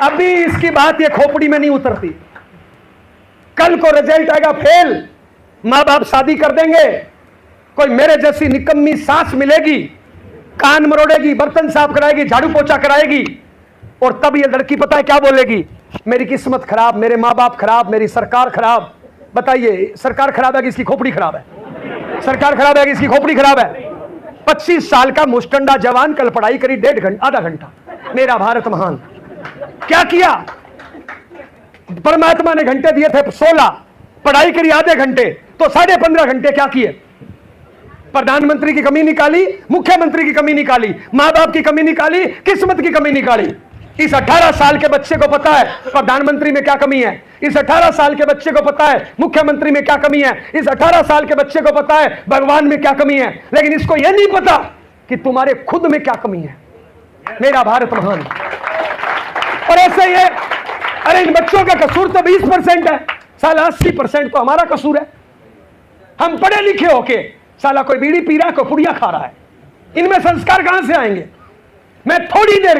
अभी इसकी बात ये खोपड़ी में नहीं उतरती। कल को रिजल्ट आएगा फेल, मां बाप शादी कर देंगे, कोई मेरे जैसी निकम्मी सास मिलेगी, कान मरोड़ेगी, बर्तन साफ कराएगी, झाड़ू पोछा कराएगी, और तब ये लड़की पता है क्या बोलेगी? मेरी किस्मत खराब, मेरे माँ बाप खराब, मेरी सरकार खराब। बताइए, सरकार खराब है कि इसकी खोपड़ी खराब है? सरकार खराब है कि इसकी खोपड़ी खराब है? 25 साल का मुस्टंडा जवान कल पढ़ाई करी आधा घंटा, मेरा भारत महान। क्या किया? परमात्मा ने घंटे दिए थे 16, पढ़ाई करी आधे घंटे, तो 15.5 घंटे क्या किए? प्रधानमंत्री की कमी निकाली, मुख्यमंत्री की कमी निकाली, मां बाप की कमी निकाली, किस्मत की कमी निकाली। इस 18 साल के बच्चे को पता है प्रधानमंत्री में क्या कमी है, इस 18 साल के बच्चे को पता है मुख्यमंत्री में क्या कमी है, इस 18 साल के बच्चे को पता है भगवान में क्या कमी है, लेकिन इसको यह नहीं पता कि तुम्हारे खुद में क्या कमी है। मेरा भारत महान। और ऐसे ही है, अरे इन बच्चों का कसूर तो 20% है, साला 80% तो हमारा कसूर है। हम पढ़े लिखे होके साला कोई बीड़ी पी रहा है, कोई पुड़िया खा रहा है, इनमें संस्कार कहां से आएंगे? मैं थोड़ी देर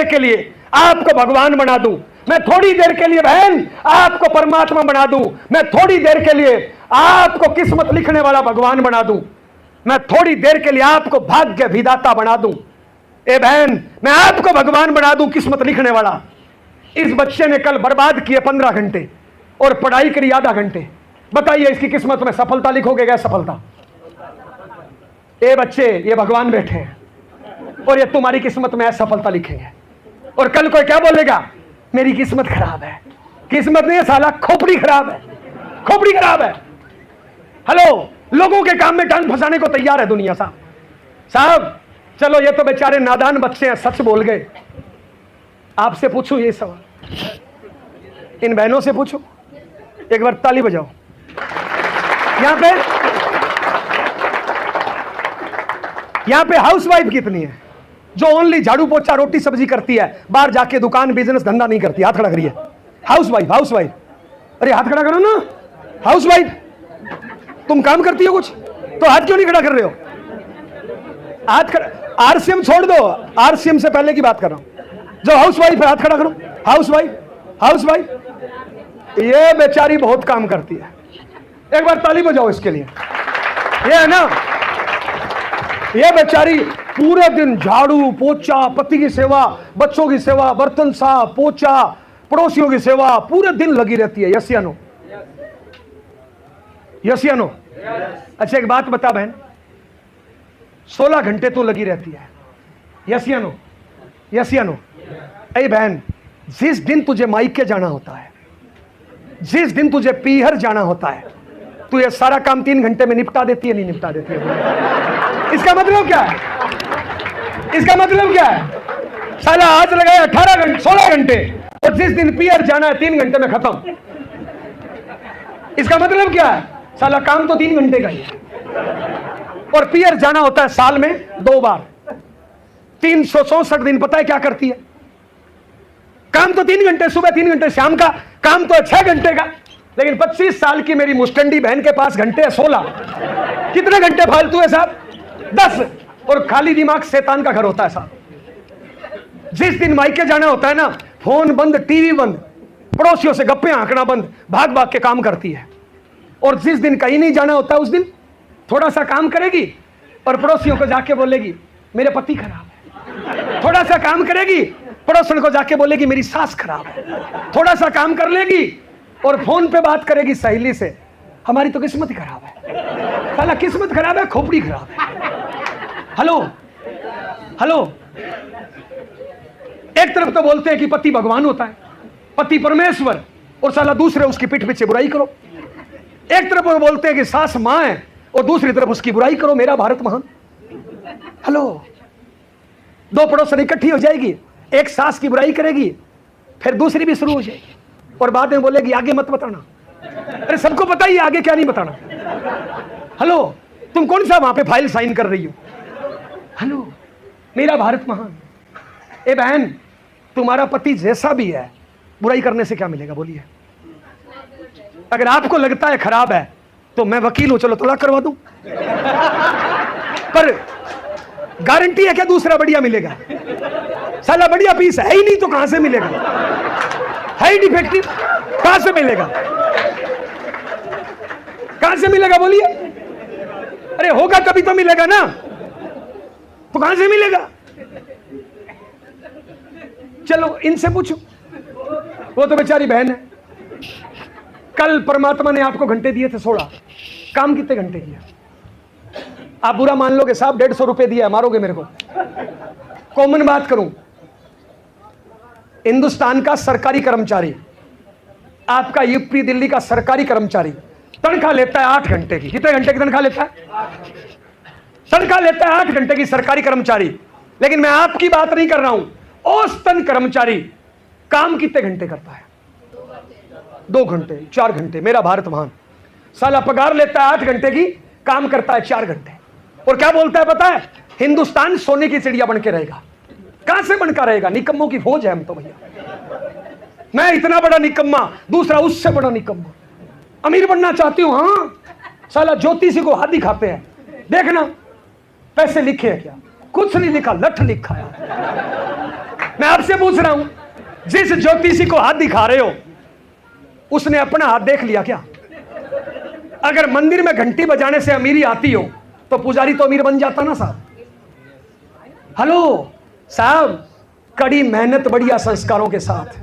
के लिए आपको भगवान बना दूं, मैं थोड़ी देर के लिए बहन आपको परमात्मा बना दूं, मैं थोड़ी देर के लिए आपको किस्मत लिखने वाला भगवान बना दूं, मैं थोड़ी देर के लिए आपको भाग्य विधाता बना दूं। ए बहन, मैं आपको भगवान बना दूं, किस्मत लिखने वाला। इस बच्चे ने कल बर्बाद किए 15 घंटे और पढ़ाई करी आधा घंटे। बताइए, इसकी किस्मत में सफलता लिखोगे क्या? सफलता? ए बच्चे, ये भगवान बैठे हैं और ये तुम्हारी किस्मत में असफलता लिखेंगे, और कल कोई क्या बोलेगा? मेरी किस्मत खराब है। किस्मत नहीं है साला, खोपड़ी खराब है, खोपड़ी खराब है। हेलो, लोगों के काम में टांग फंसाने को तैयार है दुनिया। साहब चलो, ये तो बेचारे नादान बच्चे हैं, सच बोल गए। आपसे पूछूं ये सवाल, इन बहनों से पूछो, एक बार ताली बजाओ। यहां पे हाउसवाइफ कितनी है जो ओनली झाड़ू पोछा रोटी सब्जी करती है, बाहर जाके दुकान बिजनेस धंधा नहीं करती? हाथ खड़ा करिए। हाउसवाइफ, अरे हाथ खड़ा करो ना। हाउसवाइफ, तुम काम करती हो कुछ तो हाथ क्यों नहीं खड़ा कर रहे हो? हाथ खड़ा, आरसीएम छोड़ दो, आरसीएम से पहले की बात कर रहा हूं। जो हाउसवाइफ है हाथ खड़ा करो। हाउसवाइफ ये बेचारी बहुत काम करती है, एक बार ताली बजाओ इसके लिए। ये है ना, ये बेचारी पूरे दिन झाड़ू पोछा, पति की सेवा, बच्चों की सेवा, बर्तन साफ, पोछा, पड़ोसियों की सेवा, पूरे दिन लगी रहती है। यस या नो? यस या नो? अच्छा एक बात बता बहन, 16 घंटे तो लगी रहती है। यस या नो? यस या नो? अरे बहन, जिस दिन तुझे मायके जाना होता है, जिस दिन तुझे पीहर जाना होता है, तू ये सारा काम 3 घंटे में निपटा देती है, नहीं निपटा देती है? इसका मतलब क्या है? इसका मतलब क्या है? साला आज लगाए 18 घंटे 16 घंटे, और जिस दिन पीहर जाना है 3 घंटे में खत्म। इसका मतलब क्या है? साला काम तो 3 घंटे का ही है, और पीहर जाना होता है साल में 2 बार। 364 दिन पता है क्या करती है? काम तो 3 घंटे सुबह, 3 घंटे शाम का, काम तो 6 घंटे का। लेकिन 25 साल की मेरी मुस्टंडी बहन के पास घंटे है 16। कितने घंटे फालतू है साहब? 10। और खाली दिमाग शैतान का घर होता है साहब। जिस दिन मायके जाना होता है ना, फोन बंद, टीवी बंद, पड़ोसियों से गप्पे आंकना बंद, भाग भाग के काम करती है। और जिस दिन कहीं नहीं जाना होता है, उस दिन थोड़ा सा काम करेगी और पड़ोसियों को जाके बोलेगी मेरे पति खराब है। थोड़ा सा काम करेगी, पड़ोसन को जाके बोलेगी मेरी सास खराब है। थोड़ा सा काम कर लेगी और फोन पे बात करेगी सहेली से, हमारी तो किस्मत ही खराब है। साला किस्मत खराब है, खोपड़ी खराब है। हेलो, एक तरफ तो बोलते हैं कि पति भगवान होता है, पति परमेश्वर, और साला दूसरे उसकी पीठ पीछे बुराई करो। एक तरफ वो बोलते हैं कि सास मां है और दूसरी तरफ उसकी बुराई करो। मेरा भारत महान। हेलो, 2 पड़ोसन इकट्ठी हो जाएगी, एक सास की बुराई करेगी, फिर दूसरी भी शुरू हो जाएगी, और बाद में बोलेगी आगे मत बताना। अरे सबको पता ही आगे क्या नहीं बताना। हेलो, तुम कौन सा वहां पे फाइल साइन कर रही हो? हेलो, मेरा भारत महान। ए बहन, तुम्हारा पति जैसा भी है, बुराई करने से क्या मिलेगा बोलिए? अगर आपको लगता है खराब है तो मैं वकील हूं, चलो तलाक करवा दूं। पर गारंटी है क्या दूसरा बढ़िया मिलेगा? साला बढ़िया पीस है ही नहीं तो कहां से मिलेगा? है ही डिफेक्टिव, कहां से मिलेगा? कहां से मिलेगा बोलिए? अरे होगा कभी तो मिलेगा ना, तो कहां से मिलेगा? चलो इनसे पूछो, वो तो बेचारी बहन है। कल परमात्मा ने आपको घंटे दिए थे 16, काम कितने घंटे किया? आप बुरा मान लोगे साहब 150 रुपए दिया, मारोगे मेरे को। कॉमन बात करूं, हिंदुस्तान का सरकारी कर्मचारी, आपका यूपी दिल्ली का सरकारी कर्मचारी तनख्वाह लेता है 8 घंटे की। कितने घंटे की तनख्वाह लेता है? तनख्वाह लेता है 8 घंटे की सरकारी कर्मचारी। लेकिन मैं आपकी बात नहीं कर रहा हूं, औसतन कर्मचारी काम कितने घंटे करता है? 2 घंटे, 4 घंटे। मेरा भारत महान साला पगार लेता है 8 घंटे की, काम करता है 4 घंटे। और क्या बोलता है पता है? हिंदुस्तान सोने की चिड़िया बन के रहेगा। कहां से बनकर रहेगा? निकम्मों की फौज है हम तो भैया। मैं इतना बड़ा निकम्मा, दूसरा उससे बड़ा निकम्मा। अमीर बनना चाहती हूं, हाँ। साला ज्योतिषी को हाथ दिखाते हैं, देखना पैसे लिखे हैं क्या? कुछ नहीं लिखा, लठ लिखा है। मैं आपसे पूछ रहा हूं, जिस ज्योतिषी को हाथ दिखा रहे हो उसने अपना हाथ देख लिया क्या? अगर मंदिर में घंटी बजाने से अमीरी आती हो तो पुजारी तो अमीर बन जाता ना साहब। हेलो साहब, कड़ी मेहनत बढ़िया संस्कारों के साथ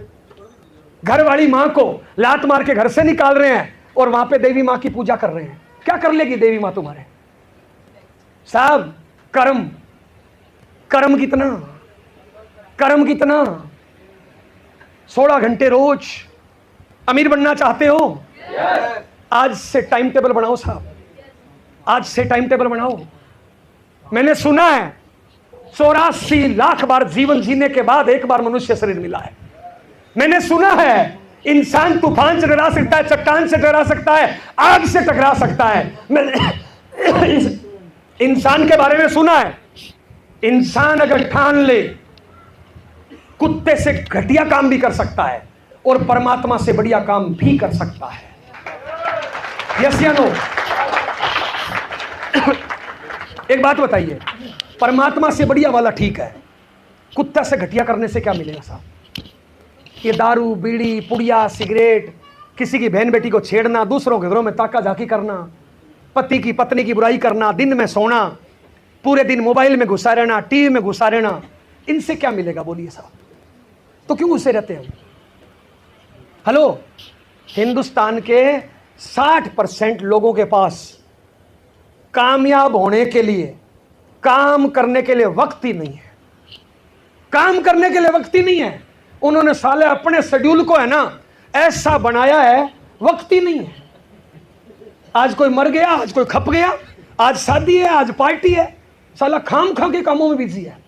घर वाली मां को लात मार के घर से निकाल रहे हैं और वहां पे देवी मां की पूजा कर रहे हैं। क्या कर लेगी देवी मां तुम्हारे? साहब कर्म, कर्म कितना, कर्म कितना? 16 घंटे रोज। अमीर बनना चाहते हो? आज से टाइम टेबल बनाओ साहब, आज से टाइम टेबल बनाओ। मैंने सुना है 84 लाख बार जीवन जीने के बाद एक बार मनुष्य शरीर मिला है। मैंने सुना है इंसान तूफान से डरा सकता है, चट्टान से डरा सकता है, आग से टकरा सकता है। मैंने इंसान के बारे में सुना है, इंसान अगर ठान ले कुत्ते से घटिया काम भी कर सकता है और परमात्मा से बढ़िया काम भी कर सकता है। यस या नो? एक बात बताइए, परमात्मा से बढ़िया वाला ठीक है, कुत्ता से घटिया करने से क्या मिलेगा साहब? ये दारू, बीड़ी, पुड़िया, सिगरेट, किसी की बहन बेटी को छेड़ना, दूसरों के घरों में ताका झाकी करना, पति की पत्नी की बुराई करना, दिन में सोना, पूरे दिन मोबाइल में घुसा रहना, टीवी में घुसा रहना, इनसे क्या मिलेगा बोलिए साहब? तो क्यों घुसे रहते हैं? हेलो, हिंदुस्तान के 60% लोगों के पास कामयाब होने के लिए, काम करने के लिए वक्त ही नहीं है। काम करने के लिए वक्त ही नहीं है। उन्होंने साले अपने शेड्यूल को है ना ऐसा बनाया है, वक्त ही नहीं है। आज कोई मर गया, आज कोई खप गया, आज शादी है, आज पार्टी है, साला खाम खा के कामों में बिजी है।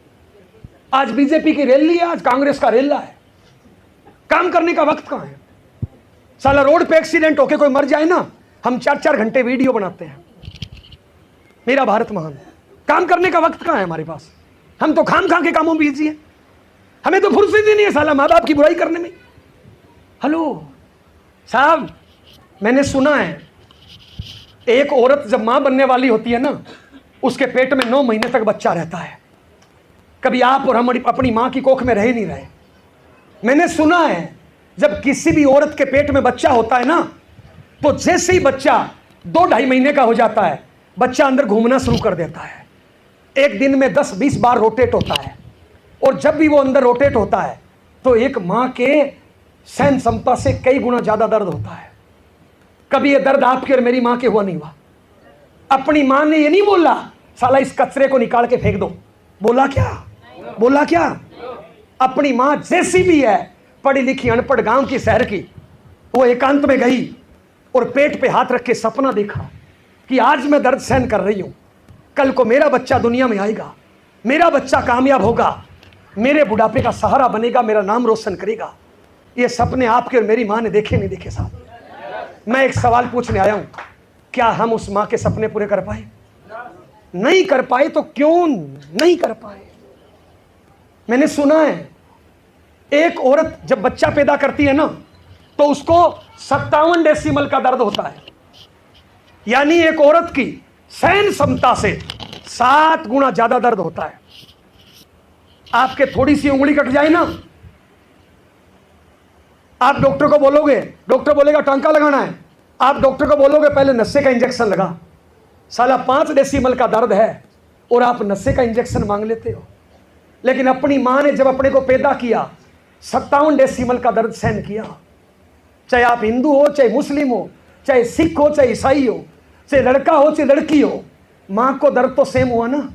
आज बीजेपी की रैली है, आज कांग्रेस का रेला है। काम करने का वक्त कहां है? साला रोड पे एक्सीडेंट होके कोई मर जाए ना, हम 4-4 घंटे वीडियो बनाते हैं। मेरा भारत महान। काम करने का वक्त कहां है हमारे पास? हम तो खाम खा के कामों में बिजी है। हमें तो फुर्सत ही नहीं है साला माँ बाप की बुराई करने में। हेलो साहब, मैंने सुना है एक औरत जब मां बनने वाली होती है ना, उसके पेट में 9 महीने तक बच्चा रहता है। कभी आप और हम अपनी मां की कोख में रह नहीं रहे। मैंने सुना है जब किसी भी औरत के पेट में बच्चा होता है ना, तो जैसे ही बच्चा 2-2.5 महीने का हो जाता है, बच्चा अंदर घूमना शुरू कर देता है। एक दिन में 10-20 बार रोटेट होता है। और जब भी वो अंदर रोटेट होता है तो एक मां के सहन क्षमता से कई गुना ज्यादा दर्द होता है। कभी ये दर्द आपके और मेरी मां के हुआ नहीं हुआ? अपनी मां ने ये नहीं बोला साला इस कचरे को निकाल के फेंक दो, बोला क्या? बोला क्या? अपनी मां जैसी भी है, पढ़ी लिखी अनपढ़ गांव की शहर की, वो एकांत में गई और पेट पे हाथ रख के सपना देखा कि आज मैं दर्द सहन कर रही हूं, कल को मेरा बच्चा दुनिया में आएगा, मेरा बच्चा कामयाब होगा, मेरे बुढ़ापे का सहारा बनेगा, मेरा नाम रोशन करेगा। ये सपने आपके और मेरी मां ने देखे नहीं देखे साहब? मैं एक सवाल पूछने आया हूं, क्या हम उस मां के सपने पूरे कर पाए? नहीं कर पाए तो क्यों नहीं कर पाए? मैंने सुना है एक औरत जब बच्चा पैदा करती है ना, तो उसको 57 डेसिमल का दर्द होता है। यानी एक औरत की सहन क्षमता से 7 गुना ज्यादा दर्द होता है। आपके थोड़ी सी उंगली कट जाए ना, आप डॉक्टर को बोलोगे, डॉक्टर बोलेगा टांका लगाना है, आप डॉक्टर को बोलोगे पहले नशे का इंजेक्शन लगा। साला 5 डेसिमल का दर्द है और आप नशे का इंजेक्शन मांग लेते हो। लेकिन अपनी मां ने जब अपने को पैदा किया 57 डेसिमल का दर्द सहन किया। चाहे आप हिंदू हो, चाहे मुस्लिम हो, चाहे सिख हो, चाहे ईसाई हो, चाहे लड़का हो, चाहे लड़की हो, मां को दर्द तो सेम हुआ ना।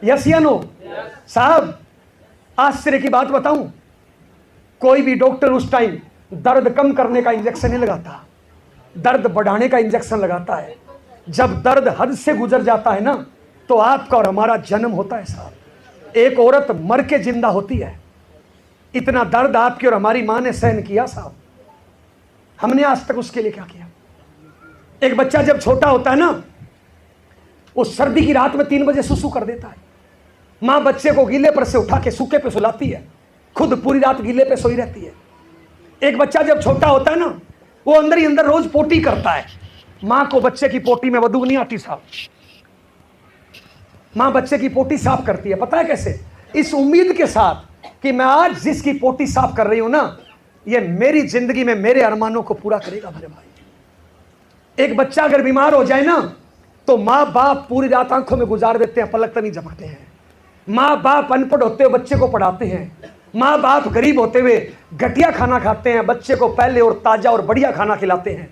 यस या नो? साहब आश्चर्य की बात बताऊं, कोई भी डॉक्टर उस टाइम दर्द कम करने का इंजेक्शन नहीं लगाता, दर्द बढ़ाने का इंजेक्शन लगाता है। जब दर्द हद से गुजर जाता है ना, तो आपका और हमारा जन्म होता है साहब। एक औरत मर के जिंदा होती है। इतना दर्द आपकी और हमारी मां ने सहन किया साहब। हमने आज तक उसके लिए क्या किया? एक बच्चा जब छोटा होता है ना, वो सर्दी की रात में 3 बजे सुसु कर देता है। मां बच्चे को गीले पर से उठा के सूखे पे सुलाती है, खुद पूरी रात गीले पे सोई रहती है। एक बच्चा जब छोटा होता है ना, वो अंदर ही अंदर रोज पोटी करता है। मां को बच्चे की पोटी में बदबू नहीं आती साहब। मां बच्चे की पोटी साफ करती है, पता है कैसे? इस उम्मीद के साथ कि मैं आज जिसकी पोटी साफ कर रही हूं ना, ये मेरी जिंदगी में मेरे अरमानों को पूरा करेगा मेरे भाई। एक बच्चा अगर बीमार हो जाए ना, तो माँ बाप पूरी रात आंखों में गुजार देते हैं, पलक तक नहीं झपकते हैं। माँ बाप अनपढ़ होते हुए बच्चे को पढ़ाते हैं। माँ बाप गरीब होते हुए घटिया खाना खाते हैं, बच्चे को पहले और ताजा और बढ़िया खाना खिलाते हैं।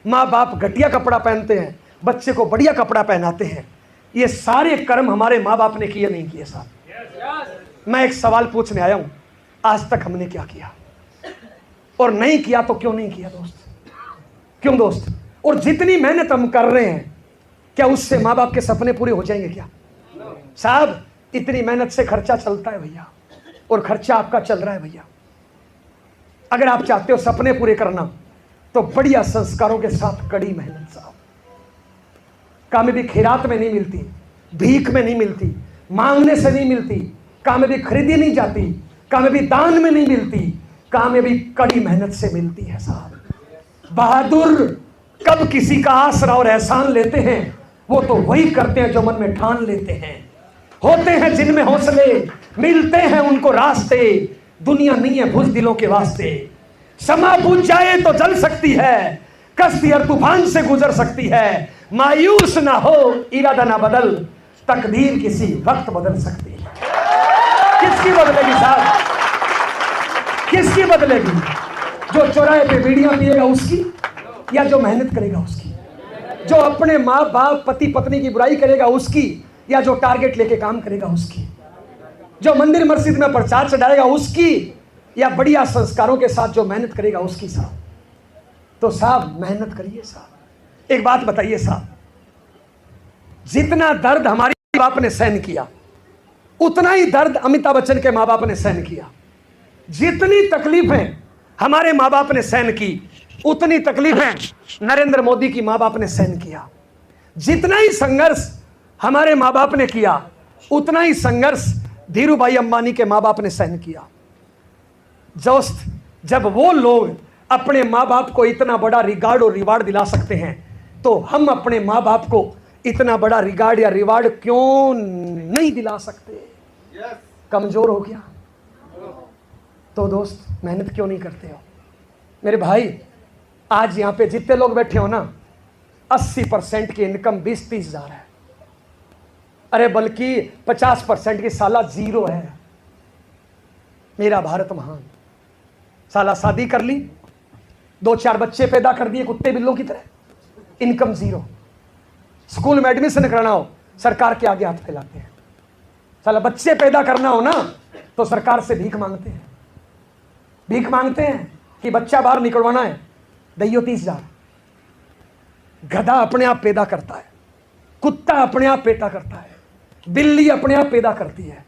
माँ बाप घटिया कपड़ा पहनते हैं, बच्चे को बढ़िया कपड़ा पहनाते हैं। ये सारे कर्म हमारे माँ बाप ने किए नहीं किए साहब। मैं एक सवाल पूछने आया हूं, आज तक हमने क्या किया? और नहीं किया तो क्यों नहीं किया दोस्त? क्यों दोस्त? और जितनी मेहनत हम कर रहे हैं, क्या उससे माँ बाप के सपने पूरे हो जाएंगे क्या? साहब इतनी मेहनत से खर्चा चलता है भैया, और खर्चा आपका चल रहा है भैया। अगर आप चाहते हो सपने पूरे करना, तो बढ़िया संस्कारों के साथ कड़ी मेहनत साहब। कामयाबी खैरात में नहीं मिलती, भीख में नहीं मिलती, मांगने से नहीं मिलती, कामयाबी खरीदी नहीं जाती, कामयाबी दान में नहीं मिलती, कामयाबी कड़ी मेहनत से मिलती है साहब। बहादुर कब किसी का आसरा और एहसान लेते हैं, वो तो वही करते हैं जो मन में ठान लेते हैं। होते हैं जिनमें हौसले, मिलते हैं उनको रास्ते, दुनिया नहीं है बुज़दिलों के वास्ते। समा बुझ जाए तो जल सकती है, कश्ती और तूफान से गुजर सकती है। मायूस ना हो, इरादा ना बदल, तकदीर किसी वक्त बदल सकती है। किसकी बदलेगी साहब? किसकी बदलेगी? जो चौराहे पे बीड़ियां पिएगा उसकी, या जो मेहनत करेगा उसकी? जो अपने माँ बाप पति पत्नी की बुराई करेगा उसकी, या जो टारगेट लेके काम करेगा उसकी? जो मंदिर मस्जिद में प्रचार चढ़ाएगा उसकी, या बढ़िया संस्कारों के साथ जो मेहनत करेगा उसकी साहब? तो साहब मेहनत करिए साहब। एक बात बताइए साहब, जितना दर्द हमारे माँ बाप ने सहन किया, उतना ही दर्द अमिताभ बच्चन के माँ बाप ने सहन किया। जितनी तकलीफें हमारे माँ बाप ने सहन की, उतनी तकलीफें नरेंद्र मोदी की माँ बाप ने सहन किया। जितना ही संघर्ष हमारे माँ बाप ने किया, उतना ही संघर्ष धीरू भाई अंबानी के माँ बाप ने सहन किया। दोस्त, जब वो लोग अपने माँ बाप को इतना बड़ा रिगार्ड और रिवार्ड दिला सकते हैं, तो हम अपने माँ बाप को इतना बड़ा रिगार्ड या रिवार्ड क्यों नहीं दिला सकते? कमजोर हो गया तो दोस्त मेहनत क्यों नहीं करते हो? मेरे भाई, आज यहाँ पे जितने लोग बैठे हो ना, 80% की इनकम 20-30 हज़ार है। अरे बल्कि 50% की साला जीरो है। मेरा भारत महान। साला शादी कर ली, 2-4 बच्चे पैदा कर दिए कुत्ते बिल्लों की तरह, इनकम जीरो। स्कूल में एडमिशन कराना हो, सरकार के आगे हाथ फैलाते हैं। साला बच्चे पैदा करना हो ना, तो सरकार से भीख मांगते हैं। भीख मांगते हैं कि बच्चा बाहर निकलवाना है, दैयो 30 हज़ार। गधा अपने आप पैदा करता है, कुत्ता अपने आप पैदा करता है, बिल्ली अपने आप पैदा करती है।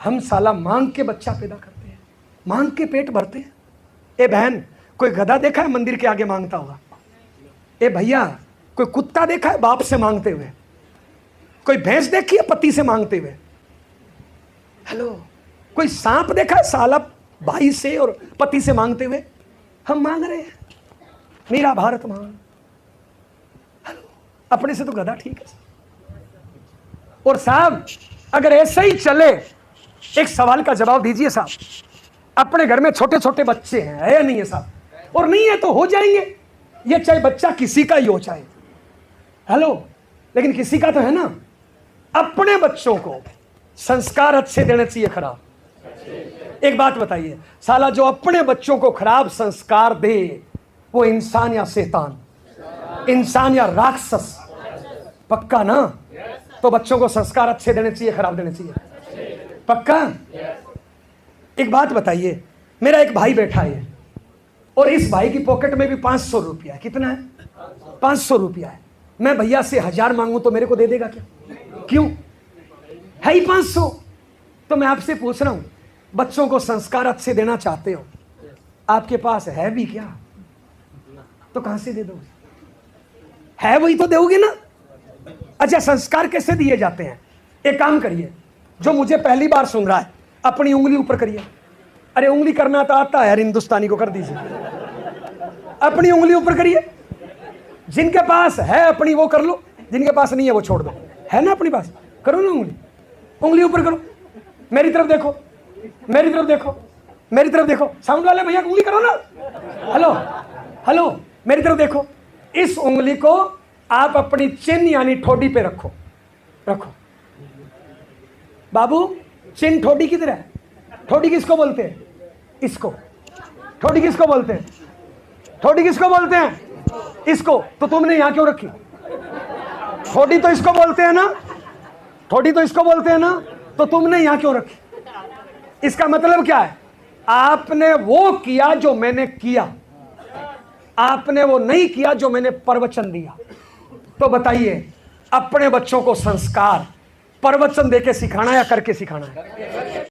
हम साला मांग के बच्चा पैदा करते हैं, मांग के पेट भरते हैं। ए बहन, कोई गधा देखा है मंदिर के आगे मांगता हुआ? ए भैया, कोई कुत्ता देखा है बाप से मांगते हुए? कोई भैंस देखी है पति से मांगते हुए? हेलो, कोई सांप देखा है साला भाई से और पति से मांगते हुए? हम मांग रहे हैं। मेरा भारत महान। हेलो, अपने से तो गधा ठीक है। और साहब, अगर ऐसा ही चले एक सवाल का जवाब दीजिए साहब, अपने घर में छोटे छोटे बच्चे हैं, है या नहीं है साहब? और नहीं है तो हो जाएंगे, ये चाहे बच्चा किसी का ही हो, चाहे हेलो, लेकिन किसी का तो है ना। अपने बच्चों को संस्कार अच्छे देने चाहिए, खराब? एक बात बताइए, साला जो अपने बच्चों को खराब संस्कार दे वो इंसान या शैतान, इंसान या राक्षस? पक्का ना? तो बच्चों को संस्कार अच्छे देने चाहिए, खराब देने चाहिए? पक्का? एक बात बताइए, मेरा एक भाई बैठा है और इस भाई की पॉकेट में भी 500 रुपया है। कितना है? 500 रुपया है। मैं भैया से 1000 मांगू तो मेरे को दे देगा क्या? क्यों? है ही 500। तो मैं आपसे पूछ रहा हूं, बच्चों को संस्कार अच्छे देना चाहते हो, आपके पास है भी क्या? तो कहां से दे दोगे? है वही तो दोगे ना। अच्छा, संस्कार कैसे दिए जाते हैं? एक काम करिए, जो मुझे पहली बार सुन रहा है, अपनी उंगली ऊपर करिए। अरे उंगली करना तो आता है यार, हिंदुस्तानी को कर दीजिए। अपनी उंगली ऊपर करिए। जिनके पास है अपनी वो कर लो, जिनके पास नहीं है वो छोड़ दो। है ना अपनी पास, करो ना उंगली, उंगली ऊपर करो। मेरी तरफ देखो, मेरी तरफ देखो, मेरी तरफ देखो। साउंड वाले भैया उंगली करो ना। हेलो हेलो, मेरी तरफ देखो। इस उंगली को आप अपनी चिन यानी ठोडी पे रखो, रखो। बाबू, चिन ठोडी किधर है? ठोडी किसको बोलते हैं? इसको। ठोडी किसको बोलते हैं? ठोडी किसको बोलते हैं? इसको। तो तुमने यहां क्यों रखी? ठोडी तो इसको बोलते हैं ना, ठोडी तो इसको बोलते हैं ना, तो तुमने यहां क्यों रखी? इसका मतलब क्या है? आपने वो किया जो मैंने किया, आपने वो नहीं किया जो मैंने प्रवचन दिया। तो बताइए, अपने बच्चों को संस्कार प्रवचन देके सिखाना या करके सिखाना है?